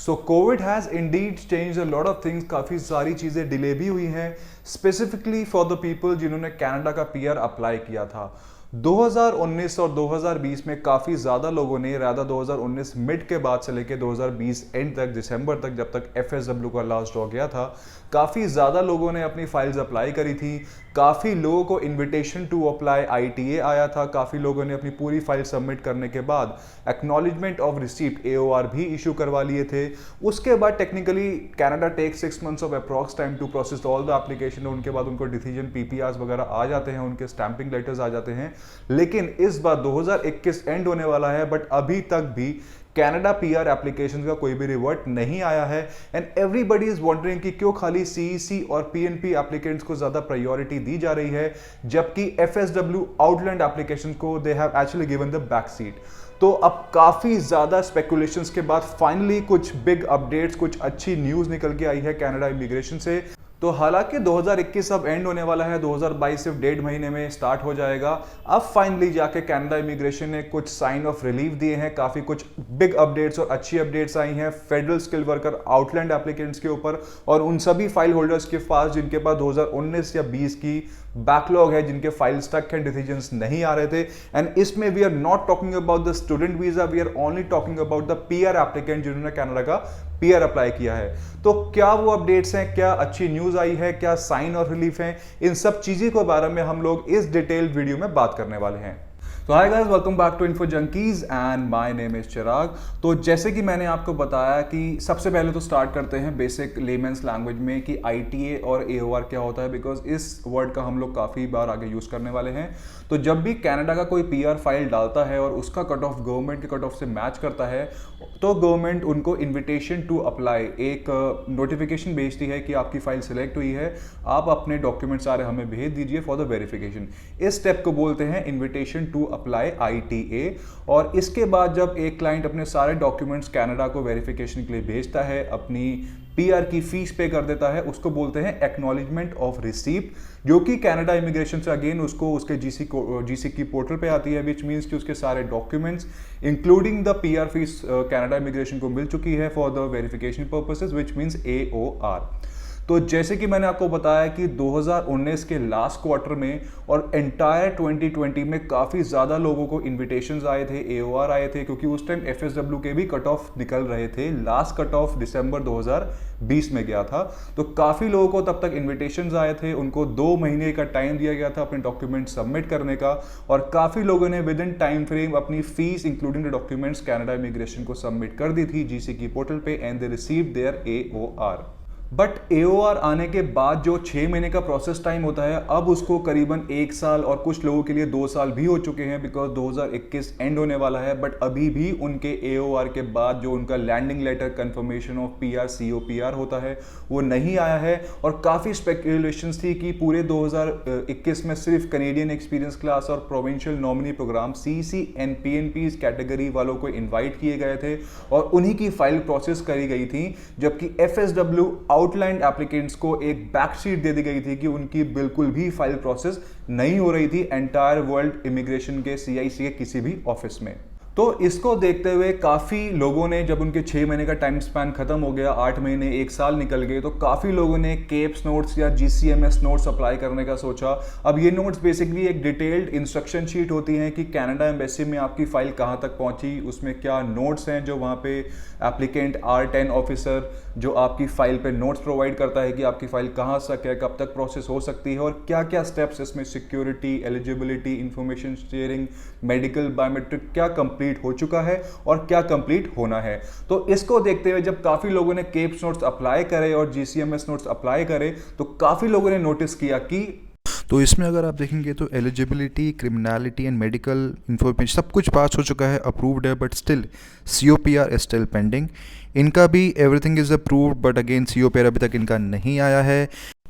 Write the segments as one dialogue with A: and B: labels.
A: So Covid has Indeed change a lot of things, काफ़ी सारी चीज़ें डिले भी हुई हैं स्पेसिफिकली फॉर द पीपल जिन्होंने कनाडा का पीआर अप्लाई किया था। 2019 और 2020 में काफ़ी ज़्यादा लोगों ने, राधा 2019 मिड के बाद से लेकर 2020 एंड तक, दिसंबर तक, जब तक एफएसडब्ल्यू का लास्ट ड्रॉ गया था, काफ़ी ज़्यादा लोगों ने अपनी फाइल्स अप्लाई करी थी। काफ़ी लोगों को इनविटेशन टू अप्लाई आईटीए आया था। काफ़ी लोगों ने अपनी पूरी फाइल सबमिट करने के बाद एक्नॉलेजमेंट ऑफ रिसीप्ट एओआर भी इशू करवा लिए थे। उसके बाद technically Canada take 6 months of approx time to process all the application. उनके बाद उनको डिसीजन पीपीआर्स वगैरह आ जाते हैं, उनके स्टैंपिंग लेटर्स आ जाते हैं। लेकिन इस बार 2021 एंड होने वाला है, बट अभी तक भी कनाडा पीआर एप्लीकेशन का कोई भी रिवर्ट नहीं आया है। एंड एवरीबडी इज वॉन्डरिंग कि क्यों खाली सीईसी और पीएनपी एप्लीकेंट्स को ज्यादा प्रायोरिटी दी जा रही है, जबकि एफएसडब्ल्यू आउटलैंड एप्लीकेशन को they have actually given the back seat. तो अब काफी ज्यादा स्पेकुलेशंस के बाद फाइनली कुछ बिग अपडेट्स, कुछ अच्छी न्यूज निकल के आई है कनाडा इमिग्रेशन से। तो हालांकि 2021 अब एंड होने वाला है, 2022 सिर्फ 1.5 महीने में स्टार्ट हो जाएगा। अब फाइनली जाके कनाडा इमिग्रेशन ने कुछ साइन ऑफ रिलीफ दिए हैं, काफी कुछ बिग अपडेट्स और अच्छी अपडेट्स आई हैं federal skill worker outland applicants के ऊपर और उन सभी फाइल होल्डर्स के पास जिनके पास 2019 या 20 की बैकलॉग है, जिनके फाइल स्टक हैं, डिसीजंस नहीं आ रहे थे। एंड इसमें we are not talking about the student visa, we are only talking about the PR applicant जिन्होंने कनाडा का पीआर अप्लाई किया है। तो क्या वो अपडेट्स हैं, क्या अच्छी न्यूज आई है, क्या साइन और रिलीफ है, इन सब चीजों के बारे में हम लोग इस डिटेल्ड वीडियो में बात करने वाले हैं। तो hi guys, welcome back to info junkies and my name is Chirag. तो जैसे कि मैंने आपको बताया कि सबसे पहले तो स्टार्ट करते हैं बेसिक लेमेंस लैंग्वेज में कि आईटीए और एओआर क्या होता है, बिकॉज इस वर्ड का हम लोग काफ़ी बार आगे यूज़ करने वाले हैं। तो जब भी कनाडा का कोई पीआर फाइल डालता है और उसका कट ऑफ गवर्नमेंट के कट ऑफ से मैच करता है, तो गवर्नमेंट उनको इन्विटेशन टू अप्लाई एक नोटिफिकेशन भेजती है कि आपकी फाइल सिलेक्ट हुई है, आप अपने डॉक्यूमेंट सारे हमें भेज दीजिए फॉर द वेरिफिकेशन। इस स्टेप को बोलते हैं इन्विटेशन टू अप्लाई आईटीए। और इसके बाद जब एक क्लाइंट अपने सारे डॉक्यूमेंट्स कनाडा को वेरिफिकेशन के लिए भेजता है, अपनी पीआर की फीस पे कर देता है, उसको बोलते हैं एक्नॉलेजमेंट ऑफ रिसीप्ट, जो कि कनाडा इमिग्रेशन से अगेन उसको उसके जीसी की पोर्टल पे आती है, विच मीन्स कि उसके सारे documents including the PR fees Canada immigration को मिल चुकी है for the verification purposes, which means AOR. तो जैसे कि मैंने आपको बताया कि 2019 के लास्ट क्वार्टर में और एंटायर 2020 में काफ़ी ज़्यादा लोगों को इन्विटेशंस आए थे, एओआर आए थे, क्योंकि उस टाइम एफएसडब्ल्यू के भी कट ऑफ निकल रहे थे। लास्ट कट ऑफ दिसंबर 2020 में गया था। तो काफ़ी लोगों को तब तक इन्विटेशंस आए थे, उनको 2 महीने का टाइम दिया गया था अपने डॉक्यूमेंट सबमिट करने का, और काफ़ी लोगों ने विद इन टाइम फ्रेम अपनी fees including the documents Canada immigration को सबमिट कर दी थी जीसी की पोर्टल पे, and they received their AOR. But AOR आने के बाद जो 6 महीने का प्रोसेस टाइम होता है, अब उसको करीबन 1 साल और कुछ लोगों के लिए 2 साल भी हो चुके हैं, बिकॉज 2021 एंड होने वाला है। बट अभी भी उनके एओआर के बाद जो उनका landing letter confirmation of PR COPR होता है वो नहीं आया है। और काफ़ी स्पेकुलेशंस थी कि पूरे 2021 में सिर्फ कनेडियन एक्सपीरियंस क्लास और provincial nominee program CC and PNP category वालों को इन्वाइट किए गए थे और उन्हीं की फाइल प्रोसेस करी गई थी, जबकि एफएसडब्ल्यू आउटलाइन एप्लीकेंट्स को एक बैकशीट दे दी गई थी कि उनकी बिल्कुल भी फाइल प्रोसेस नहीं हो रही थी एंटायर वर्ल्ड इमिग्रेशन के सीआईसी के किसी भी ऑफिस में। तो इसको देखते हुए काफ़ी लोगों ने, जब उनके 6 महीने का टाइम स्पैन खत्म हो गया, 8 महीने 1 साल निकल गए, तो काफ़ी लोगों ने केप्स नोट्स या जीसीएमएस नोट्स अप्लाई करने का सोचा। अब ये नोट्स बेसिकली एक डिटेल्ड इंस्ट्रक्शन शीट होती हैं कि कनाडा एम्बेसी में आपकी फ़ाइल कहाँ तक पहुँची, उसमें क्या नोट्स हैं जो वहाँ पे एप्लीकेंट R10 ऑफिसर जो आपकी फ़ाइल पे नोट्स प्रोवाइड करता है कि आपकी फ़ाइल कहाँ तक है, कब तक प्रोसेस हो सकती है, और क्या क्या स्टेप्स इसमें security, eligibility, information sharing, medical, biometric क्या कंप्लीट हो चुका है और क्या कंप्लीट होना है। तो इसको देखते हुए जब काफ़ी लोगों ने केप्स नोट्स अप्लाई करे और जीसीएमएस नोट्स अप्लाई करे, तो काफ़ी लोगों ने नोटिस किया कि
B: तो इसमें अगर आप देखेंगे तो eligibility, criminality and medical information सब कुछ पास हो चुका है, अप्रूव्ड है, but still COPR is still pending. इनका भी everything is approved, but again COPR अभी तक इनका नहीं आया है।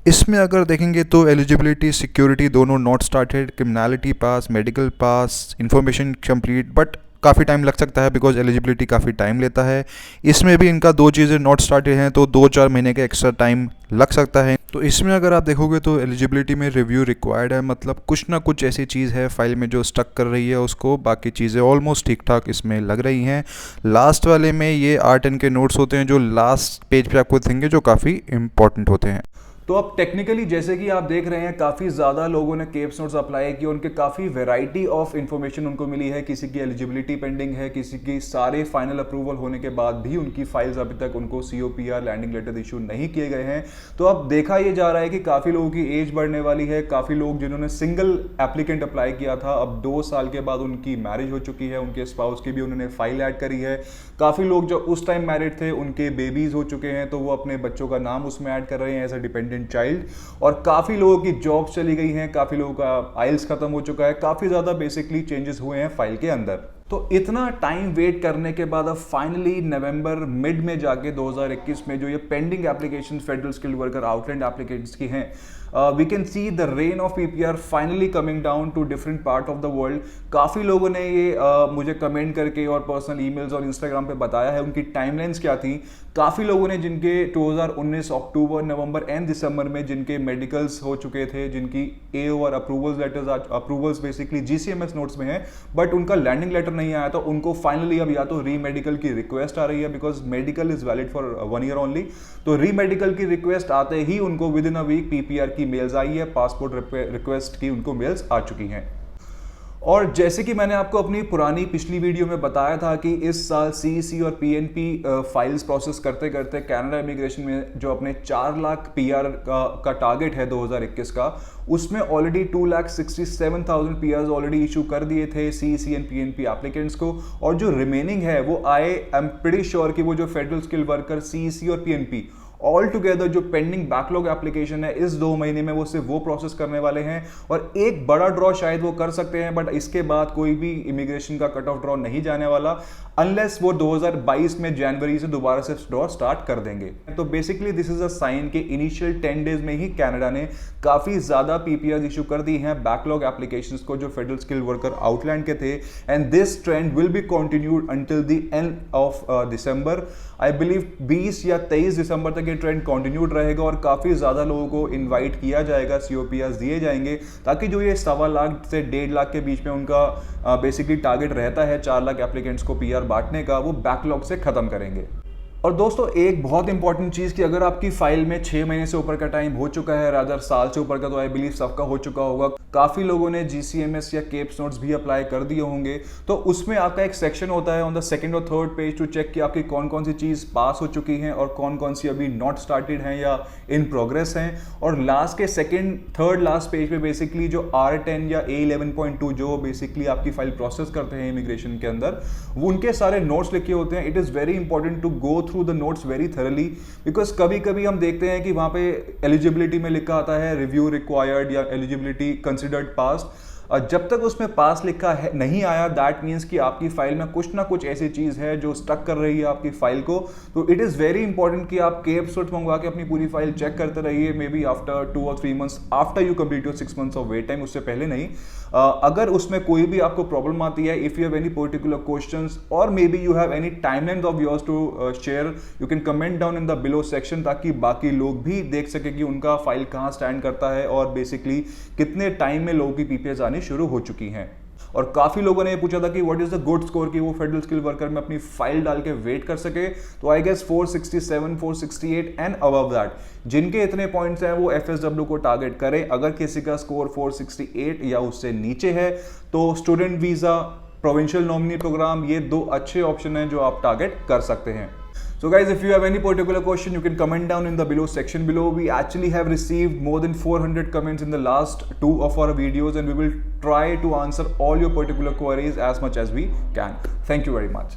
B: इसमें अगर देखेंगे तो एलिजिबिलिटी सिक्योरिटी दोनों not started, criminality pass, medical pass, information complete, but काफ़ी टाइम लग सकता है बिकॉज एलिजिबिलिटी काफ़ी टाइम लेता है। इसमें भी इनका दो चीज़ें नॉट स्टार्टेड हैं तो 2-4 महीने का एक्स्ट्रा टाइम लग सकता है। तो इसमें अगर आप देखोगे तो एलिजिबिलिटी में रिव्यू रिक्वायर्ड है, मतलब कुछ ना कुछ ऐसी चीज़ है फाइल में जो स्टक कर रही है उसको, बाकी चीज़ें ऑलमोस्ट ठीक ठाक इसमें लग रही हैं। लास्ट वाले में ये R10 के नोट्स होते हैं जो लास्ट पेज पे आपको दिखेंगे जो काफ़ी इंपॉर्टेंट होते हैं।
A: तो अब टेक्निकली जैसे कि आप देख रहे हैं काफ़ी ज़्यादा लोगों ने केप्स नोट्स अप्लाई किए, उनके काफ़ी वैरायटी ऑफ इन्फॉर्मेशन उनको मिली है। किसी की एलिजिबिलिटी पेंडिंग है, किसी की सारे फाइनल अप्रूवल होने के बाद भी उनकी फाइल्स अभी तक उनको COPR लैंडिंग लेटर इशू नहीं किए गए हैं। तो अब देखा ये जा रहा है कि काफ़ी लोगों की एज बढ़ने वाली है। काफ़ी लोग जिन्होंने सिंगल एप्लीकेंट अप्लाई किया था, अब 2 साल के बाद उनकी मैरिज हो चुकी है, उनके स्पाउस की भी उन्होंने फाइल ऐड करी है। काफ़ी लोग जो उस टाइम मैरिड थे उनके बेबीज हो चुके हैं तो वो अपने बच्चों का नाम उसमें ऐड कर रहे हैं एज अ डिपेंडेंट चाइल्ड। और काफ़ी लोगों की जॉब्स चली गई हैं, काफ़ी लोगों का आइल्स खत्म हो चुका है, काफ़ी ज़्यादा बेसिकली चेंजेस हुए हैं फाइल के अंदर। तो इतना टाइम वेट करने के बाद अब फाइनली नवंबर मिड में जाके 2021 में जो ये pending application federal skilled worker outland applications की हैं, we can see the rain of PPR finally coming down to different part of the world. काफ़ी लोगों ने ये मुझे कमेंट करके और पर्सनल ईमेल्स और इंस्टाग्राम पे बताया है उनकी टाइमलाइंस क्या थी। काफ़ी लोगों ने जिनके 2019 अक्टूबर, नवंबर एंड दिसंबर में जिनके मेडिकल्स हो चुके थे, जिनकी AOR approvals letters, approvals basically GCMS notes में हैं, बट उनका लैंडिंग लेटर नहीं आया, तो उनको फाइनली अब या तो री मेडिकल की रिक्वेस्ट आ रही है because medical is valid for 1 year only. तो री मेडिकल की रिक्वेस्ट आते ही उनको within a week PPR की मेल्स आई है, पासपोर्ट रिक्वेस्ट की उनको मेल्स आ चुकी हैं। और जैसे कि मैंने आपको अपनी पुरानी पिछली वीडियो में बताया था कि इस साल CEC और PNP फाइल्स प्रोसेस करते करते कनाडा इमिग्रेशन में जो अपने 4 लाख PR का टारगेट है 2021 का, उसमें ऑलरेडी 2,67,000 PRs ऑलरेडी इशू कर दिए थे CEC एंड PNP एप्लीकेंट्स को। और जो रिमेनिंग है वो आई एम प्रीटी श्योर कि वो जो फेडरल स्किल वर्कर CEC और PNP ऑल टुगेदर जो पेंडिंग बैकलॉग एप्लीकेशन है इस 2 महीने में वो सिर्फ वो प्रोसेस करने वाले हैं। और एक बड़ा ड्रॉ शायद वो कर सकते हैं, बट इसके बाद कोई भी इमिग्रेशन का कट ऑफ ड्रॉ नहीं जाने वाला अनलेस वो 2022 में जनवरी से दोबारा से ड्रॉ स्टार्ट कर देंगे। तो basically this is a sign कि इनिशियल 10 डेज में ही कनाडा ने काफी ज्यादा PPRs इशू कर दी हैं बैकलॉग एप्लीकेशंस को जो फेडरल स्किल वर्कर आउटलैंड के थे। And this trend will be continued until the end of December. I believe 20 या 23 दिसंबर तक ये ट्रेंड कंटिन्यूड रहेगा और काफी ज्यादा लोगों को इनवाइट किया जाएगा, COPRs दिए जाएंगे, ताकि जो ये 1.25 लाख से 1.5 लाख के बीच में उनका बेसिकली टारगेट रहता है 4 लाख एप्लीकेंट्स को PR बांटने का, वो बैकलॉग से खत्म करेंगे। और दोस्तों एक बहुत इंपॉर्टेंट चीज़ कि अगर आपकी फाइल में 6 महीने से ऊपर का टाइम हो चुका है, रादर साल से ऊपर का, तो आई बिलीव सबका हो चुका होगा। काफ़ी लोगों ने GCMS या केप्स नोट्स भी अप्लाई कर दिए होंगे। तो उसमें आपका एक सेक्शन होता है ऑन द 2nd और 3rd पेज टू चेक कि आपकी कौन कौन सी चीज़ पास हो चुकी हैं और कौन कौन सी अभी नॉट स्टार्टेड हैं या इन प्रोग्रेस हैं। और लास्ट के 2nd, 3rd लास्ट पेज पे बेसिकली जो R10 या A11.2 जो बेसिकली आपकी फाइल प्रोसेस करते हैं इमिग्रेशन के अंदर, वो उनके सारे नोट्स लिखे होते हैं। It is very important to go through the notes very thoroughly, because कभी कभी हम देखते हैं कि वहाँ पे एलिजिबिलिटी में लिखा आता है रिव्यू रिक्वायर्ड या एलिजिबिलिटी कंसिडर्ड पास। जब तक उसमें पास लिखा है नहीं आया, दैट मीन्स कि आपकी फाइल में कुछ ना कुछ ऐसी चीज़ है जो स्टक कर रही है आपकी फाइल को। तो इट इज़ वेरी इंपॉर्टेंट कि आप केप्स नोट्स मंगवा के अपनी पूरी फाइल चेक करते रहिए, मे बी आफ्टर 2 और 3 months after you complete your 6 months of wait time, उससे पहले नहीं। अगर उसमें कोई भी आपको प्रॉब्लम आती है, if you have any particular questions और maybe you have any timeline of yours to share, you can comment down in the below section, ताकि बाकी लोग भी देख सके कि उनका फाइल कहाँ स्टैंड करता है और बेसिकली कितने टाइम में लोगों की PPRs आनी शुरू हो चुकी हैं। और काफ़ी लोगों ने ये पूछा था कि what is the good score कि वो फेडरल स्किल वर्कर में अपनी फाइल डाल के वेट कर सके। तो I guess 467, 468 and above that जिनके इतने पॉइंट्स हैं वो FSW को टारगेट करें। अगर किसी का स्कोर 468 या उससे नीचे है तो student visa, provincial nominee program, ये 2 अच्छे ऑप्शन हैं जो आप टारगेट कर सकते हैं। So guys, if you have any particular question, you can comment down in the below section below. We actually have received more than 400 comments in the last 2 of our videos, and we will try to answer all your particular queries as much as we can. Thank you very much.